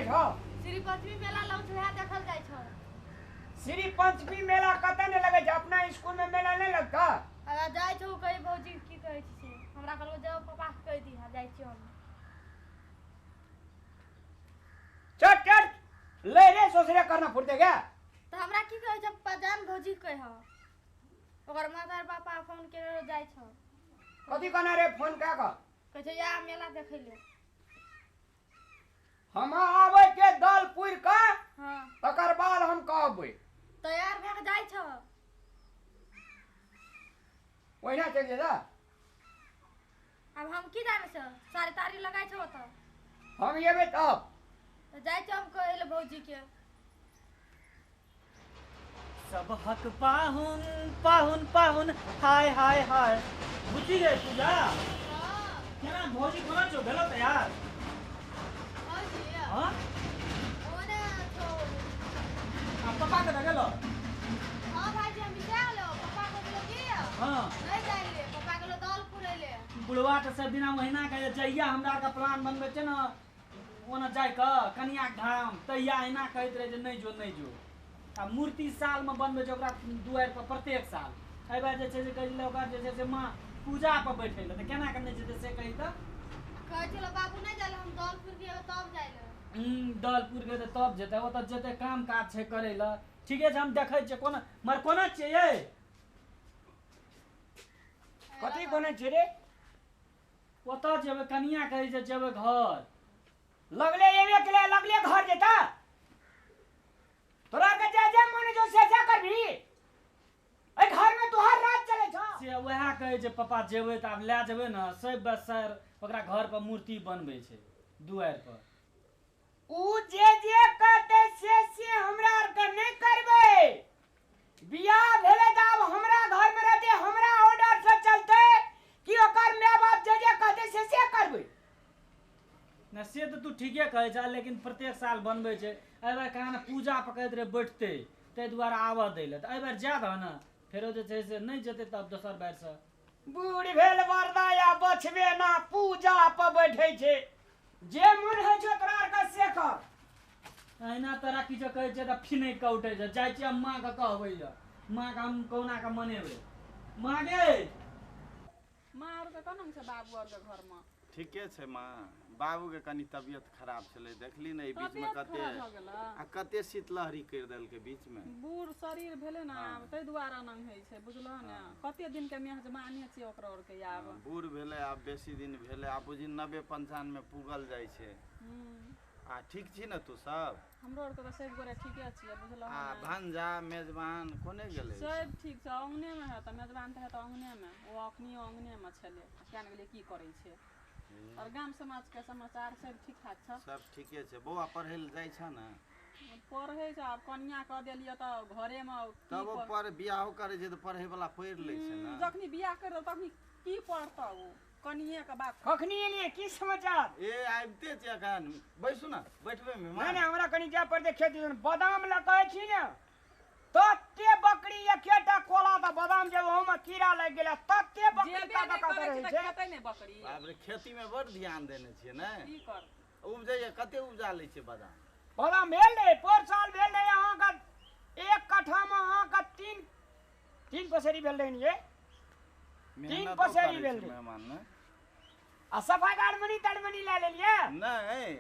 लगै छ श्री पंचमी मेला लौ छ देखल जाइ छ श्री पंचमी मेला कतै नै लगै छ अपना स्कूल में मेला नै लगता अरे जाइ छ कहि भौजी की कहै छी से हमरा कहलो जाओ पापा के कहि दी जाइ छी हम चट चट ले रे सोसरे करना फुरते क्या तो हमरा की कहै छ पजान भौजी कहि ह ओकर मातार पापा फोन केरो जाइ छ कथि कना रे फोन का कहै छ या मेला देखै ले हम आबै के दल पुर का हां तकर बाद हम कहबै तैयार भ के जाइ छ ओहिना चल जे जा अब हम की जाने छ सारी तारी लगाइ छ त हम येबे तब तो जाइ छ हम कहले भौजी के सब हक पाहुन पाहुन पाहुन हाय हाय हाय बुझी गए पूजा हां केना भौजी कोना छो भेलो तैयार भौजी हां ओने छो आ पापा के गेलो हां भाईजी हम जालो पापा को बोलो की हां नहीं जाइले पापा के लो दाल फुलैले बुढ़वा त सब दिना महीना के जइया हमरा का प्लान बनबे छै न ओना जाय क कन्या धाम तैया एना कहैत रहे जे नहीं जो आ मूर्ति साल में बनबे छै ओकरा दुआर पर प्रत्येक साल एबा जे छै से कहले ओकरा जे छै से मां पूजा पर बैठे ले त केना करने छै से कहि त कहै छलो बाबू नहीं जाले हम दौलपुर के तब जाइले दलपुर के तब जेते ओत जेते काम काज छै करे ल ठीके छै हम देखै छै कोना मर कोना छै ये कथि कोने छै रे ओत जेबे कनिया कहै छै जेबे घर लगले एबे के लगले घर जेता तोरा के जे मन जो से करबी ए घर में तोहर रात चले छ से वह कहै छै पापा जेबे त अब ले जेबे न सब बसर ओकरा घर पर मूर्ति बनबै छै दुआर पर उ जे कहते से हमरा आर के नहीं करबै बियाह भेले त अब हमरा घर में रहते हमरा ऑर्डर से चलते कि ओकर माय बाप जे कहते से करबै न से तो तू ठीके कहै छ लेकिन प्रत्येक साल बनबै छै एबार कहां पूजा पकैत रे बैठते तै दुआरे आवा दैले त एबार जा द न फेरो जे छै से नहीं जेते तब दोसर बार से बूढ़ भेल वरदाया बचबे ना पूजा पर बैठे छै जे मन है छै तोरा आर के से कर अहिना तोरा किछो कहै छै त फिनै के उठै छै जाइ छी मां के कहबै मां के हम कौना के मनेबै मां गे मां और के कोना छै बाबू और के घर में ठीके छै मां बाबू के कनी तबियत खराब छले देखली न ई बीच में कते शीतलहरी कर देल के बीच में बूढ़ शरीर भेले ना तै दुआरे नंग है छै बुझलो ना कते दिन के मेहमानी छै ओकरा और के आब बूढ़ भेले आब बेसी दिन भेले आब बुझी 90-95 में पुगल जाय छै आ ठीक छी न तू सब हमरो और के सब गोरे ठीके छियै बुझलो आ भांजा मेजबान कोने गेले सब ठीक छै अंगने में है त मेजबान त है त अंगने में ओ अखनी अंगने में छले केन गेले की करै छै और गांव समाज के समाचार सब ठीक ठाक छ सब ठीके छै बौआ पढ़ै ल जाय छ न पढ़ै छ अब कन्या क देलिए त घरे में तब पर बियाह करे छै त पढ़ै वाला पढ़ लै छै न जखनी बियाह कर दो तखनी की पढ़ता ओ कनिए के बात कखनी एलिए की समाचार ए आइबते छै अखन बैसु न बैठबे में नहीं हमरा कनी जा पर देखे बादाम ल कहै छी न तत्ते बकरी एकेटा कोला त बादाम जब ओमे कीड़ा लग गेला तत्ते बकरी का करे छै खेतै ने बकरी बाप रे खेती में बड़ ध्यान देने छियै ने की कर उपजैया कते उपजा लै छै बादाम भेल रे पर साल भेल रे अहाँ का एक कट्ठा में अहाँ का तीन पसेरी भेल रे ये तीन पसेरी भेल रे मेहमान ने आ सफाई गार्डमनी तड़मनी ले लेलिए नहीं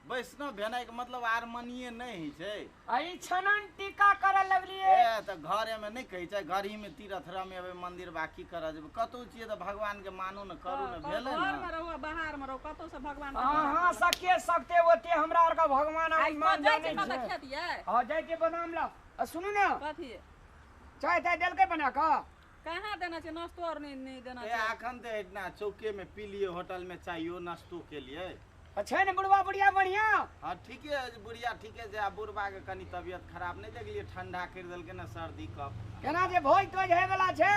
वैष्णव भेनाइ के मतलब आरमनिये नहीं छै आई छनन टीका करे लगलिए ए त घरे में नहीं कहै छै घरही में तीर्थ रमे अबे मंदिर बाकी कर जब कतौ छिए त भगवान के मानू न करू न भेले न घर में रहो बाहर में रहो कतौ से भगवान हां सके सकते होते हमरा आर का भगवान आई मान जाने छै खेत ये हां जाय के बादाम ला सुनू न कथि चाय ताय देल के बना का कहां देना छै नाश्तो और नहीं देना छै ए अखन त इतना चौके में पी लिए होटल में चाहियो नाश्तो के लिए अच्छा ने बुढ़वा बुढ़िया बढ़िया हां ठीके है बुढ़िया ठीके छै आ बुढ़वा के कनी तबियत खराब नहीं देखलिए ठंडा कर देल के ना सर्दी कफ केना जे भोज तोज होय वाला छै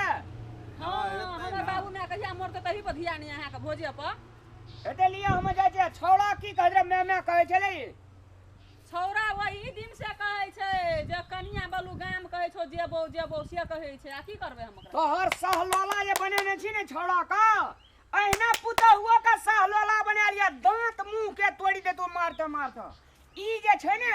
हां हमर बाबू ने कहिया मोर के तही पर ध्यान है अहाँ के भोजे पर एते लिए हम जाय छै छौड़ा की कहरे मैं कहै छले छौड़ा वही दिन से कहै छै जे कनिया बलू गाम कहै छौ जेबो से कहै छै आ की करबे हम तो हर सहलोला जे बनेने छी ने छौड़ा का अहिना पुतहुआ का सहलोला बना लिया दांत मुंह के तोड़ी दे तो मारते ई जे छै ने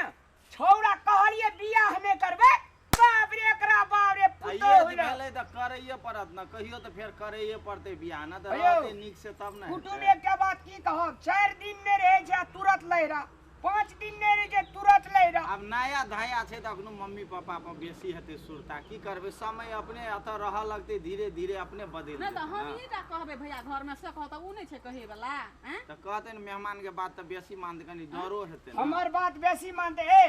छौड़ा कहलिए बियाह हमे करबै बाप रे एकरा बाप रे पुतो ये होइले भेलै त करैये पड़त न कहियो त फेर करैये पड़तै बियाह न त अयौ, रहतै नीक से तब न कुटुम हेतै। एकटा बात की कहब 4 दिन ने रहे छै तुरंत लैरा 5 दिन ने रहे छै तुरंत लैरा अब नया धाया छै त अखनो मम्मी पापा पर बेसी हेतै सुरता की करबै समय अपने अतऽ रहऽ लगतै धीरे धीरे अपने बदलि नहीं तो जेतै हम न। ही टा कहबे भैया घर में से कहता उ नहीं छे कहे वाला हैं त कहतै न मेहमान के बात त बेसी मानतै कनी डरो हेतै न। हमर बात बेसी मानते ए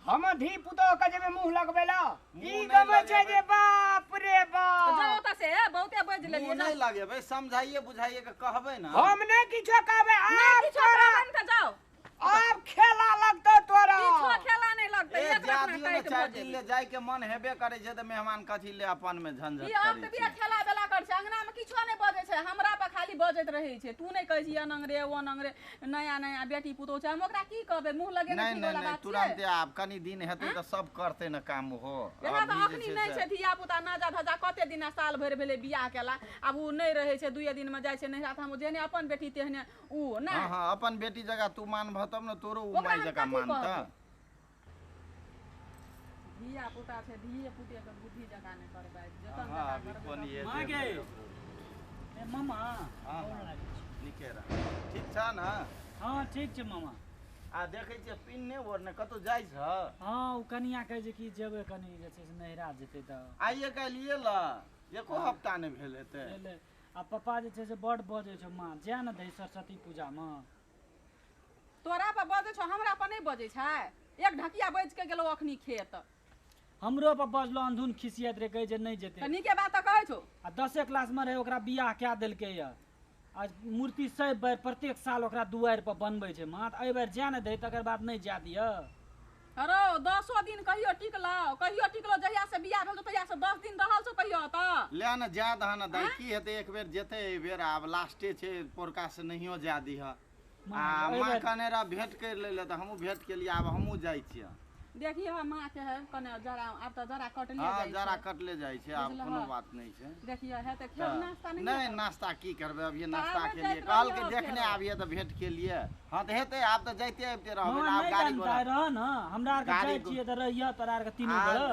हम धी पुतो के जेबे मुंह लगबेला मुँह ई नहीं गमे छै लगेबै। जे बाप रे तो बाप जाओ त से बहुते बज मुँह लेलिए नहीं लगेबै समझाइए बुझाइए के कहबै न। हम नहीं किछो कहबे नहीं आप किछो तोरा कहबे न त जाओ आप खेला लगतो तोरा किछो खेला नहीं लगते ए एक रात में जादियो न टाइट 4 भ दिन जेबे ले जाय के मन हेबे करे छै त मेहमान कथी ले अपन में झंझट ई अब करै त बिया छै। खेला बेला कर छै अंगना में किछो नहीं बजे छै हमरा पर खाली बजत रहे छै तू नहीं कहै छी अनंग रे ओ अनंग रे नया नया बेटी पुतो छै हम ओकरा की कहबे मुंह लगे नहीं ठीक नहीं वाला नहीं बात तुरंत छै आब कनी दिन हेतै त सब करतै न काम हो। एना त अभी अखनी जे नहीं छै छै से धिया पुता नाजा धजा कते दिन साल भरि भेले बियाह केला अब उ नहीं रहे छै 2 दिन में जाय छै नहिरा त हम जेहने अपन बेटी तेहने उ ना हाँ हाँ अपन बेटी जगह तू मानबह तब न तोरो उ ओकरा माय हम जगह कथी मानता। कहबै? धिया पुता छै धिये पुते के बुद्धि जका नहीं करबे जतन हाँ जका अभी करबे कोन ये माँ गे ए मामा हाँ गोर लागै छी। नीके रह ठीक छ न। हाँ ठीक छै मामा आ देखै छियै पिन ने ओरने कतौ जाइ छ हाँ उ कनिया कहै छै कि जेबै कनी जे छै से नहिरा जेतै त आइए काल्हिए ल एको हफ्ता नहि भेल हेतै। एलै आ पप्पा जे छै से बड बजै छै माँ जाए न दही सरस्वती पूजामे तोरा पर बजै छौ हमरा पर नहीं बजै छै एक ढकिया बैज के गेलो अखनी खेत हमरो पर बजलो अंधुन खिसियत रे कहै जे नहीं त जेतै नीके बात त कहै छौ आ 10 क्लासमे रहै ओकरा बियाह कए देलकै यऽ आ मूर्ति सब बेर प्रत्येक साल ओकरा दुआरि पर बनबै छै माँ तऽ एहि बेर जाए ने दही तकर बाद नहीं जाए दिअ। अरो 10 दिन कहियो टिकलो जहिया से बियाह भेल तहिया से 10 दिन रहल छौ कहियो त ले न जा दह न दाई की हेतै एक बेर जेतै एहि बेर आब लास्टे छै पोरका से नहियो जा दिह। आ एहि माँ बेर- कहने रह भेंट कर ले त हमहूँ भेंट केलिए आब हमहूँ जाइ छियै। देखिए माँ के है कने जरा आब त जरा कटले हाँ जाइ जरा छै कटले जाइ छै आब बुझलहऽ? कोनो बात नहीं छै। देखिए है त तऽ खेल नाश्ता नहीं नहीं करब। नाश्ता की करबै अभी तऽ नाश्ता आबै के लिए जाइत कहलकै रहियौ देखने फेरो। आबिए त भेंट के लिए। हाँ तो हेतै आब त जाइते आबिते रहबै माँ आब नहीं गाड़ी जानता घोड़ा रह न हमरा आर के गाड़ी जाइ घो- छियै त रहिय तोरा आर के तीनों आब बेर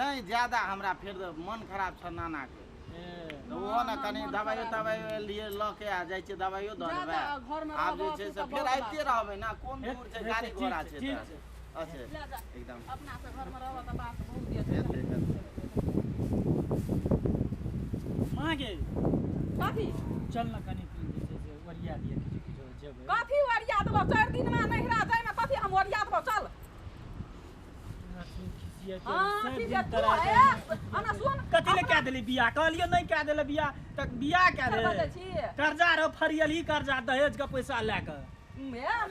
नहीं ज्यादा हमरा फिर मन खराब छ नाना के ए, तो वो न कनी मन दवाइयो खराब तवाइयो लिए ल के आ जाइ छै दवाइयो दऽ जा देबै। जा, घरमे आब जे रहबह छै तू से तऽ फेर बहुत आबिते बात। रहबै ना कोन दूर छै गाड़ी ठीक घोड़ा छै, छै ठीक तऽ छै। अच्छे ले जा एकदम अपना से घर में रहबा त बात बहुत ये हेतै हेतै। माँ गे कथी चल न कनी जे छै से ओरिया दिए किछु किछु जेबै कथी ओरिया देबो 4 दिन में नहिरा जाय में कथी हम ओरिया देबो चल हाँ ठीक है तू ए अना सुन कथी ले कए देली बियाह कहलियो नहीं कए देले बियाह तक बियाह कए कर बजै दे छी कर्जा रो फरियल ही कर्जा दहेज के पैसा लए के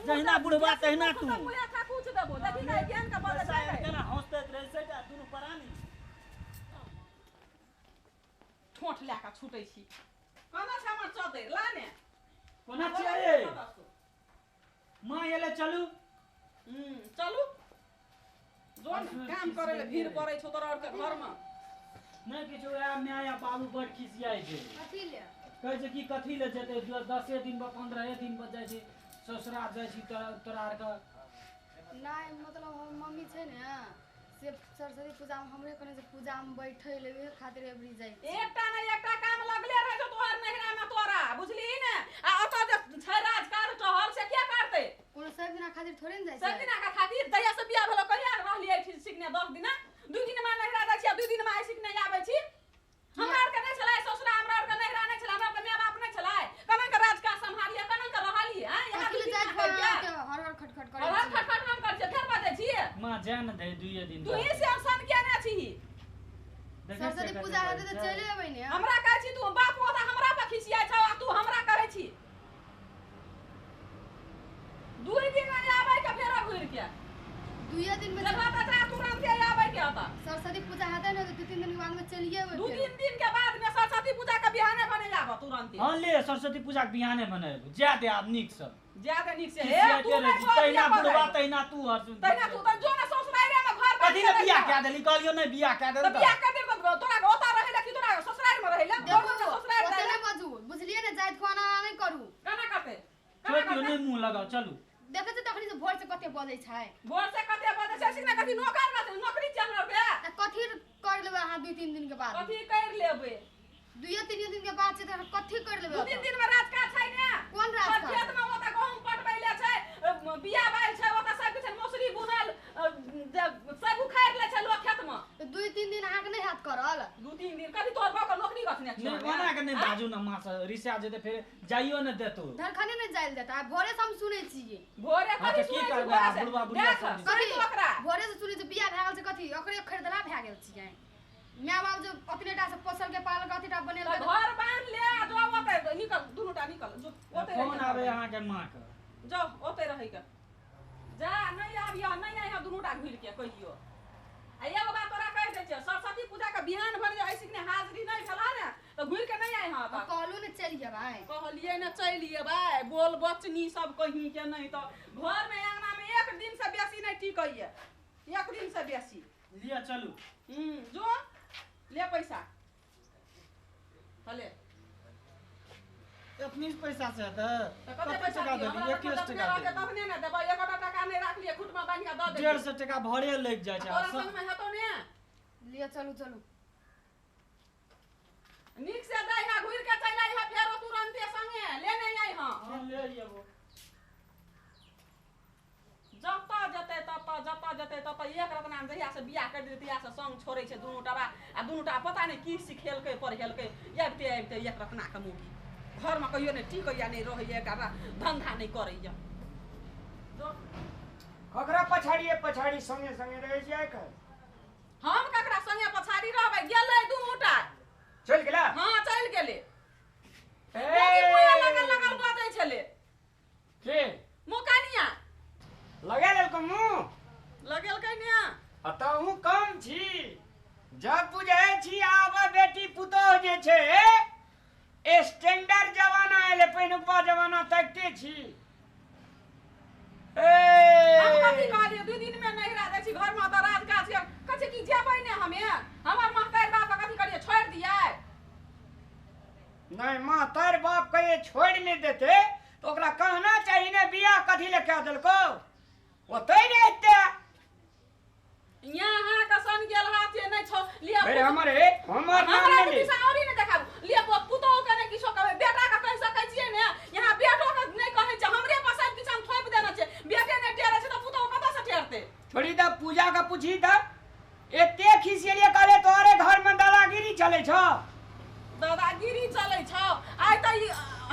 जहिना बुढ़बा तहिना तू। मुया खा कुछ देबो देखी ना केहन का बजै छै केना हंसतैत रहै छै ता दुनू परानी ठोठ लए के छूटै छी कना छै हमर चदर ला ने कोना छियै माँ एले चलू चलू जोन काम करे ले भीड़ पड़ै छौ तोरा और के घर में नहीं किछु वएह माय या बाबू बड़ खिसियाइ छै कथी ले कहै छै कि कथी ले जेतै 10 दिन पर 15 दिन पर जाइ छै ससुराल जाइ छी तोरा आर के नहीं मतलब हम मम्मी छै ने से सरस्वती पूजा में हमरे कने से पूजा में बैठे ले ओहे खातिर एबरी जाई छी। एकटा नहीं एकटा काम लगले रहे छौ तोहर नहिरा में तोरा बुझली ने आ ओतऽ जे छै राजकाज टहल से क्या करतै कोनो सब दिना खातिर थोड़े न जाई सब दिना का खातिर दया से बियाह भेलो कहिया रहलियै ठीक सिकने 10 दिना 2 दिन में नहिरा जाइ छी 2 दिन में आई सिकने आबै छी हमरा आर के नहीं छलै ससुरा हमरा आर के नहिरा नहीं छलै हमरा के माय बाप नहीं छलै कना के राजकाज संभालिए कना के रहलिए हैं यहाँ अकेले दूर जाई कर के के हर हर खटखट और हम करे खटखट हम कर छै फेर बाजै छी माँ जान दे 2 दिन तू ही से सन केने छी देखै छियै सरस्वती कते पूजा रहै हेतै छै। त चले अबै ने हमरा कहै छी तू बाप होता हमरा पे खिसिया छौ आ तू हमरा कहै छी 2 दिन में आबै के फेर घुर के 2 दिन में जब बता तुरंत आबै के होता सरस्वती पूजा हेतै ने तो 2-3 दिन के बाद में चलिए अबै 2-3 दिन के बाद में सरस्वती पूजा के बिहाने बने जाबो तुरंत हाँ ले सरस्वती पूजा के बिहाने मनेब जा दे आब नीक से ज्यादा निक से खिसियाइते तू रहै छी, तहिना बुढ़बा तहिना तू हर तहिना तू त जो ना ससुराइरे में घर कथी ले बियाह कए देली कहलियो नहीं बियाह कए देल त बियाह कर दे तो तोरा ओता रहे कि तोरा ससुराइर में रहे देखो दोनों ससुराइर ओते रहे नहीं बाजू बुझलिए ने जाइत खाना नहीं करू कना करते छोड़ियो नहीं मुंह लगाओ चलू देखे छ तखनी से भोर से कते बजै छै भोर से कते बजे छै सिकना कथी नौकरी छै हमरा के कथी कर लेबै अहाँ 2-3 दिन के बाद कथी कर लेबै 2-3 दिन के बाद छै त कथी कर लेबै 2-3 दिन में राजकाज छै ने कोन राजकाज खेत में ओता गहूम पटबैले छै बिया बाइल छै ओता सब किछ मौसरी बुनल सब उखाड़ ले छै लोग खेत में 2-3 दिन अहाँ के नहीं हाथ करल 2-3 दिन कथी तोर बाप नौकरी रखने छै नहीं बना के नहीं बाजू ना मां से रिसा जेते फिर जाइयो न देतो धरखने नहीं जाइल देता भोरे से हम सुनै छियै भोरे हाँ, कथी तो की सुनै करबै? छै आ, बुढ़वा बुढ़िया सब कथी ओकरा भोरे से सुनै छै बिया भए गेल छै कथी ओकरे खरीदला भए गेल छियै माय बाप जो अपनेटा से पोसल के पाल के अथीटा बनेल घर बांध ले जो ओते निकल दुनुटा निकल जो ओते फोन आवे अहाँ के मां के जो ओते रही के जा नहीं आबियो नहीं आइयो दुनुटा घुर के कहियो आ एगो बात तोरा कह दै छै सरस्वती पूजा के बिहान भर जे ऐसिकने हाजरी नहीं छला ने तो घुर के नहीं आइ हां त कहलू ने चल जेबै कहलिए न चलिए भाई बोल बचनी सब कहीं के नहीं तो घर में अंगना में एक दिन से बेसी नहीं टिकइए एक दिन से बेसी लिया चलू जो ले पैसा हले अपनी पैसा से त कते पैसा टका दियो? देली हमरा 21 लग टका में तखने ने देबै 1 टका नहीं राखलिए खुट में बांध के द दे 150 टका भरे लग जाय छै तोरा संग में हेतो ने लिया चलू चलू नीक से जाई हा घुर के चल आई हा फेरो तुरंते संगे ले नहीं आई हां ले लियो जता जते तब एक रत्ना जहिया से बियाह कर देते तहिया से संग छोड़े छै दुनू टाबा आ दुनू टा पता नहीं की सिखेलकै पढ़ेलकै आबिते एक रत्ना के मुगी घर में कहियो नहीं टिकैया नहीं रहैया एकरा धंधा नहीं करैया ककरा पछाड़ी संगे संगे रह जाय के हम ककरा संगे पछाड़ी रहबै गेलै दुनू टा चल गेला हां चल गेलै ए लगल बाजै छले के मुकानिया लगा लेलको मुंह लगेलकै ने अतहु कम छी जब बुझाय छी आब बेटी पुतोह जे छै स्टैंडर्ड जमाना एले पहिनुका जमाना तकते छी हम कथी कहलिए 2 दिन में नहीं रह दै छी घर में त राजकाज के कथी की जेबै ने हमे हमर महतार बाप कथी करिए छोड़ दियै नहीं मां तार बाप कहे छोड़ नहीं देते तो ओकरा कहना चाहिए ने बियाह कथी ले कह देलको ओतै रहते यहाँ का सन गेल हाथे नहीं छो लिया अरे हमर नाम हमरा नहीं के ले दिशा औरी नहीं देखाब लिया पुतो के नहीं किछो कहबे बेटा का कह सकै छियै ने यहाँ बेटो के नहीं कहै छै हमरे पसंद किछन थोप देना छै बेटे ने टेरे छै त पुतो कतौ से टेरते थोड़ी दा पूजा का पूछी था एते खिसियलिए करे तोरे घर में दादागिरी चले छ दादागिरी चलै छौ आइ त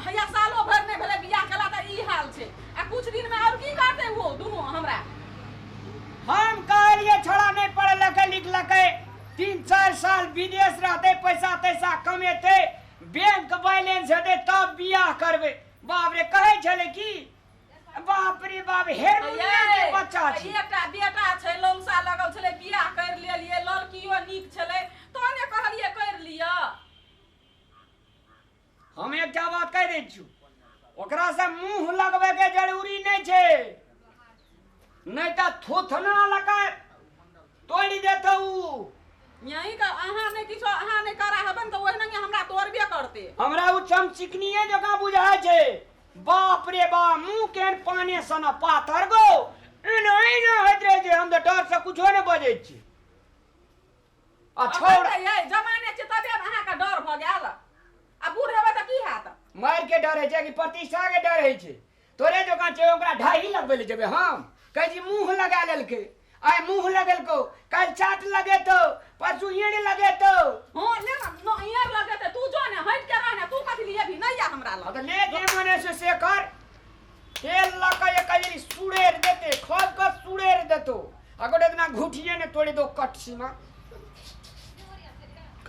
हैया सालो भर नहीं भेले बियाह केला त ई हाल छै आ कुछ दिन में और की करते वो दोनों हमरा हम कहलिए छोड़ा नहीं पढ़ लखे लिख लखे 3-4 साल विदेश रहते पैसा तैसा कमेते बैंक बैलेंस हेते तब बियाह करबे बाप रे कहे छले की बाप रे बाप हेरमुनिया के बच्चा छी एकटा बेटा छै लोलसा लगल छले बियाह कर लेलिए लड़कियो नीक छले तो ने कहलिए कर लिया हम एकटा बात कह दै छी ओकरा से मुंह लगबे के जरूरी नहीं छै नहीं त थोथना लगा तोड़ी देतौ यही का अहाँ ने किछो अहाँ ने करा हबन त ओहना हमरा तोड़बे करते हमरा उ चमचिकनिए जगह बुझाय छै बाप रे बाप मुंह केन पानी सना पाथर गो इना होइत रहे जे हम त डर से कुछो नहीं बजै छी आ छोड़ ये जमाने छै तबे अहाँ का डर भ गेल आ बूढ़ हेबे त की हैत मार के डर है छै कि प्रतिष्ठा के डर है छै तोरे जगह छै ओकरा ढाई लगबे ले जेबे हम कह जी मुंह लगा लेलके आइ मुंह लगेलको कल चाट लगेतो परसू ईड़ लगेतो हां ले ना ईयर लगेते तू जो ने हट के रहने तू कथि लिए भी नहीं या हमरा लग अब ले जे मने से कर तेल लका ये कई सुड़ेर देते खोद का सुड़ेर देतो अगर इतना घुटिए ने तोड़े दो कट सीमा